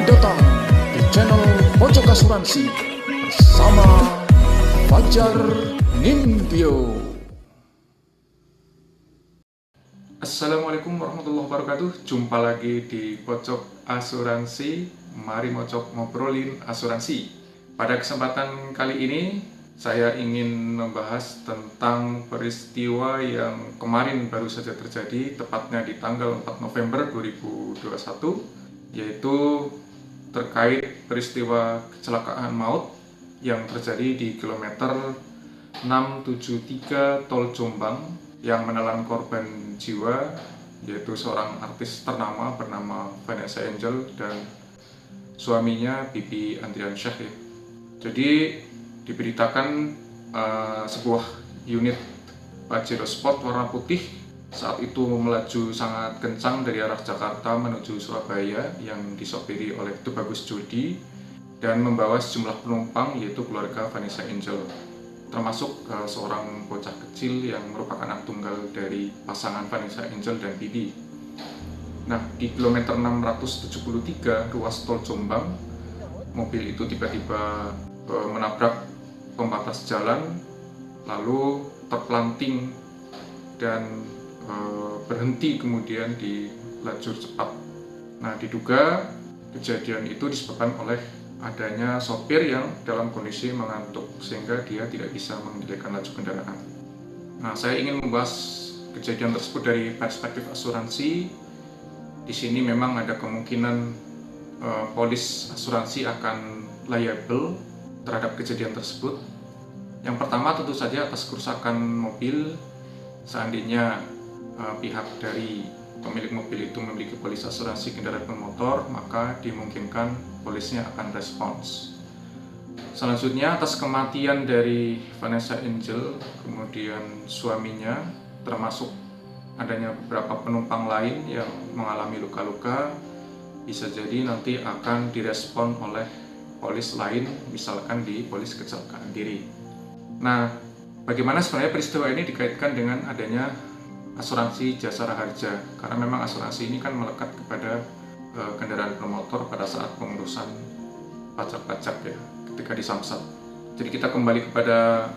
datang di channel Pojok Asuransi bersama Fajar Nindyo. Assalamualaikum warahmatullahi wabarakatuh. Jumpa lagi di Pojok Asuransi. Mari mocok ngobrolin asuransi. Pada kesempatan kali ini saya ingin membahas tentang peristiwa yang kemarin baru saja terjadi, tepatnya di tanggal 4 November 2021, yaitu terkait peristiwa kecelakaan maut yang terjadi di kilometer 673 Tol Jombang yang menelan korban jiwa, yaitu seorang artis ternama bernama Vanessa Angel dan suaminya Bibi Andriansyah. Jadi diberitakan sebuah unit Pajero Sport warna putih saat itu melaju sangat kencang dari arah Jakarta menuju Surabaya yang disopiri oleh Tubagus Jodi dan membawa sejumlah penumpang, yaitu keluarga Vanessa Angel, termasuk seorang bocah kecil yang merupakan anak tunggal dari pasangan Vanessa Angel dan Bibi. Nah, di kilometer 673 ruas Tol Jombang, mobil itu tiba-tiba menabrak pembatas jalan, lalu terpelanting dan berhenti kemudian di lajur cepat. Nah, diduga kejadian itu disebabkan oleh adanya sopir yang dalam kondisi mengantuk sehingga dia tidak bisa mengendalikan laju kendaraan. Nah, saya ingin membahas kejadian tersebut dari perspektif asuransi. Di sini memang ada kemungkinan polis asuransi akan liable terhadap kejadian tersebut. Yang pertama tentu saja atas kerusakan mobil. Seandainya pihak dari pemilik mobil itu memiliki polis asuransi kendaraan bermotor, maka dimungkinkan polisnya akan respons. Selanjutnya atas kematian dari Vanessa Angel, kemudian suaminya, termasuk adanya beberapa penumpang lain yang mengalami luka-luka, bisa jadi nanti akan direspon oleh polis lain, misalkan di polis kecelakaan diri. Nah, bagaimana sebenarnya peristiwa ini dikaitkan dengan adanya asuransi jasa raharja? Karena memang asuransi ini kan melekat kepada kendaraan bermotor pada saat pengurusan pajak-pajak ya, ketika disamsat. Jadi kita kembali kepada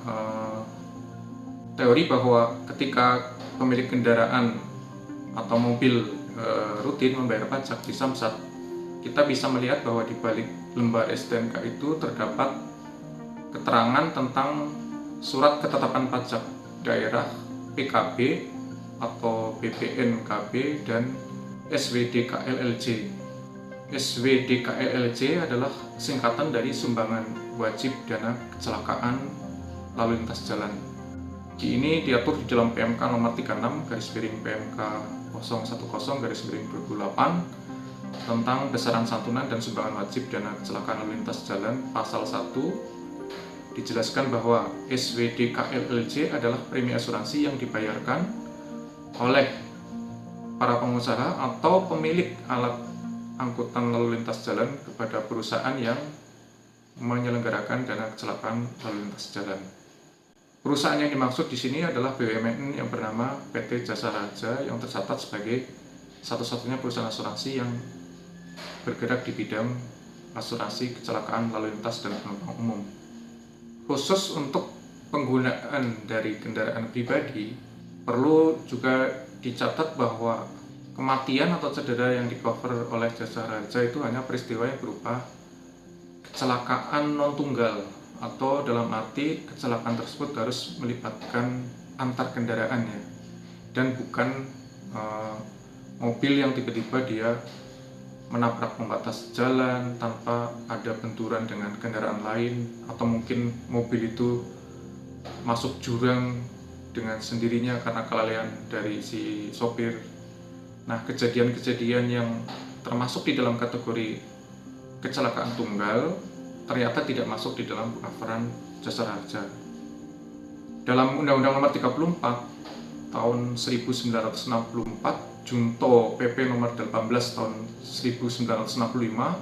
teori bahwa ketika pemilik kendaraan atau mobil rutin membayar pajak di samsat, kita bisa melihat bahwa di balik lembar STNK itu terdapat keterangan tentang surat ketetapan pajak daerah PKB atau BPNKB dan SWDKLLJ. SWDKLLJ adalah singkatan dari sumbangan wajib dana kecelakaan lalu lintas jalan. Ini diatur di dalam PMK nomor 36 PMK 010/2008 tentang besaran santunan dan sumbangan wajib dana kecelakaan lalu lintas jalan. Pasal 1 dijelaskan bahwa SWDKLLJ adalah premi asuransi yang dibayarkan oleh para pengusaha atau pemilik alat angkutan lalu lintas jalan kepada perusahaan yang menyelenggarakan dana kecelakaan lalu lintas jalan. Perusahaan yang dimaksud di sini adalah BUMN yang bernama PT Jasa Raharja yang tercatat sebagai satu-satunya perusahaan asuransi yang bergerak di bidang asuransi kecelakaan lalu lintas dan penumpang umum. Khusus untuk penggunaan dari kendaraan pribadi, perlu juga dicatat bahwa kematian atau cedera yang di-cover oleh jasa raharja itu hanya peristiwa yang berupa kecelakaan non-tunggal, atau dalam arti kecelakaan tersebut harus melibatkan antar kendaraan ya, dan bukan mobil yang tiba-tiba dia menabrak pembatas jalan tanpa ada benturan dengan kendaraan lain, atau mungkin mobil itu masuk jurang dengan sendirinya karena kelalaian dari si sopir. Nah, kejadian-kejadian yang termasuk di dalam kategori kecelakaan tunggal ternyata tidak masuk di dalam coveran jasa raharja. Dalam Undang-Undang Nomor 34 Tahun 1964, Junto PP Nomor 18 Tahun 1965,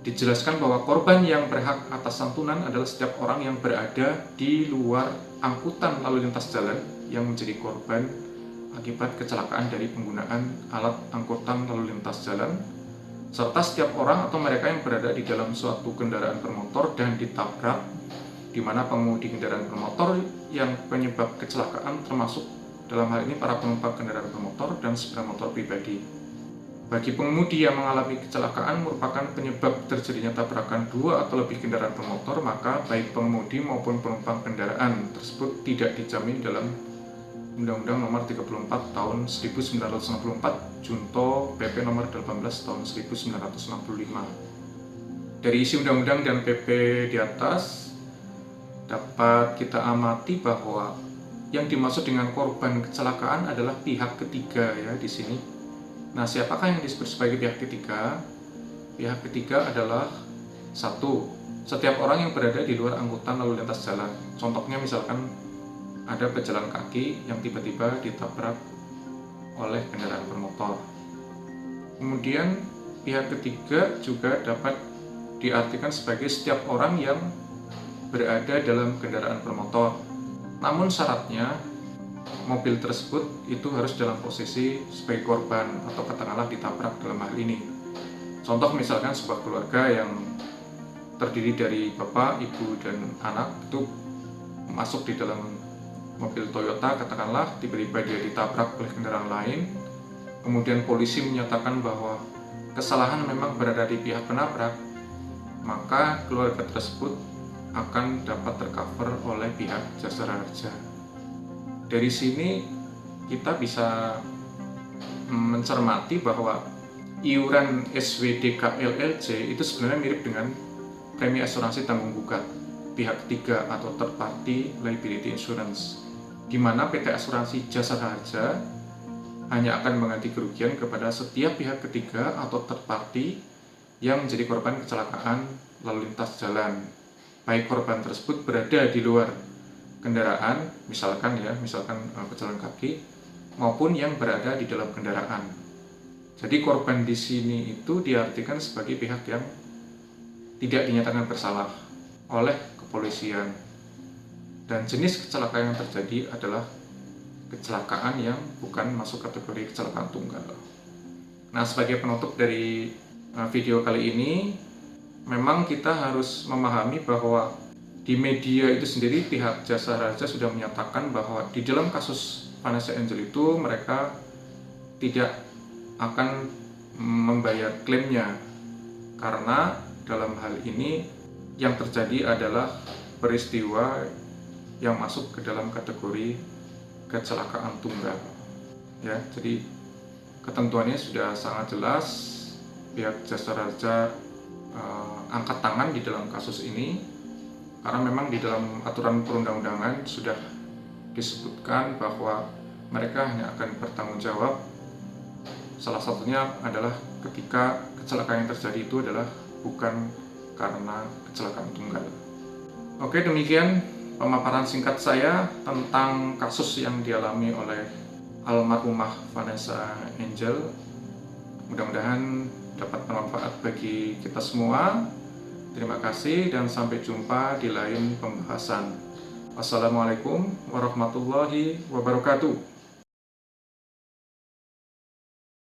dijelaskan bahwa korban yang berhak atas santunan adalah setiap orang yang berada di luar angkutan lalu lintas jalan yang menjadi korban akibat kecelakaan dari penggunaan alat angkutan lalu lintas jalan serta setiap orang atau mereka yang berada di dalam suatu kendaraan bermotor dan ditabrak, di mana pengemudi kendaraan bermotor yang penyebab kecelakaan termasuk dalam hal ini para penumpang kendaraan bermotor dan sepeda motor pribadi. Bagi pengemudi yang mengalami kecelakaan merupakan penyebab terjadinya tabrakan dua atau lebih kendaraan bermotor, maka baik pengemudi maupun penumpang kendaraan tersebut tidak dijamin dalam Undang-Undang Nomor 34 Tahun 1964 Junto PP Nomor 18 Tahun 1965. Dari isi undang-undang dan PP di atas dapat kita amati bahwa yang dimaksud dengan korban kecelakaan adalah pihak ketiga ya di sini. Nah, siapakah yang disebut sebagai pihak ketiga? Pihak ketiga adalah satu, setiap orang yang berada di luar angkutan lalu lintas jalan. Contohnya misalkan ada pejalan kaki yang tiba-tiba ditabrak oleh kendaraan bermotor. Kemudian pihak ketiga juga dapat diartikan sebagai setiap orang yang berada dalam kendaraan bermotor. Namun syaratnya mobil tersebut itu harus dalam posisi sebagai korban atau katakanlah ditabrak dalam hal ini. Contoh misalkan sebuah keluarga yang terdiri dari bapak, ibu, dan anak itu masuk di dalam mobil Toyota, katakanlah tiba-tiba dia ditabrak oleh kendaraan lain, kemudian polisi menyatakan bahwa kesalahan memang berada di pihak penabrak, maka keluarga tersebut akan dapat tercover oleh pihak jasara harja. Dari sini kita bisa mencermati bahwa iuran SWDK LLC itu sebenarnya mirip dengan premi asuransi tanggung gugat pihak ketiga atau third party liability insurance, di mana PT Asuransi Jasara Harja hanya akan mengganti kerugian kepada setiap pihak ketiga atau third party yang menjadi korban kecelakaan lalu lintas jalan, baik korban tersebut berada di luar kendaraan, misalkan pejalan kaki, maupun yang berada di dalam kendaraan. Jadi korban di sini itu diartikan sebagai pihak yang tidak dinyatakan bersalah oleh kepolisian. Dan jenis kecelakaan yang terjadi adalah kecelakaan yang bukan masuk kategori kecelakaan tunggal. Nah, sebagai penutup dari video kali ini, memang kita harus memahami bahwa di media itu sendiri pihak Jasara Harja sudah menyatakan bahwa di dalam kasus Vanessa Angel itu mereka tidak akan membayar klaimnya, karena dalam hal ini yang terjadi adalah peristiwa yang masuk ke dalam kategori kecelakaan tunggal. Ya, jadi ketentuannya sudah sangat jelas. Pihak Jasara Harja angkat tangan di dalam kasus ini karena memang di dalam aturan perundang-undangan sudah disebutkan bahwa mereka hanya akan bertanggung jawab. Salah satunya adalah ketika kecelakaan yang terjadi itu adalah bukan karena kecelakaan tunggal. Oke, demikian pemaparan singkat saya tentang kasus yang dialami oleh almarhumah Vanessa Angel. Mudah-mudahan dapat bermanfaat bagi kita semua. Terima kasih dan sampai jumpa di lain pembahasan. Wassalamualaikum warahmatullahi wabarakatuh.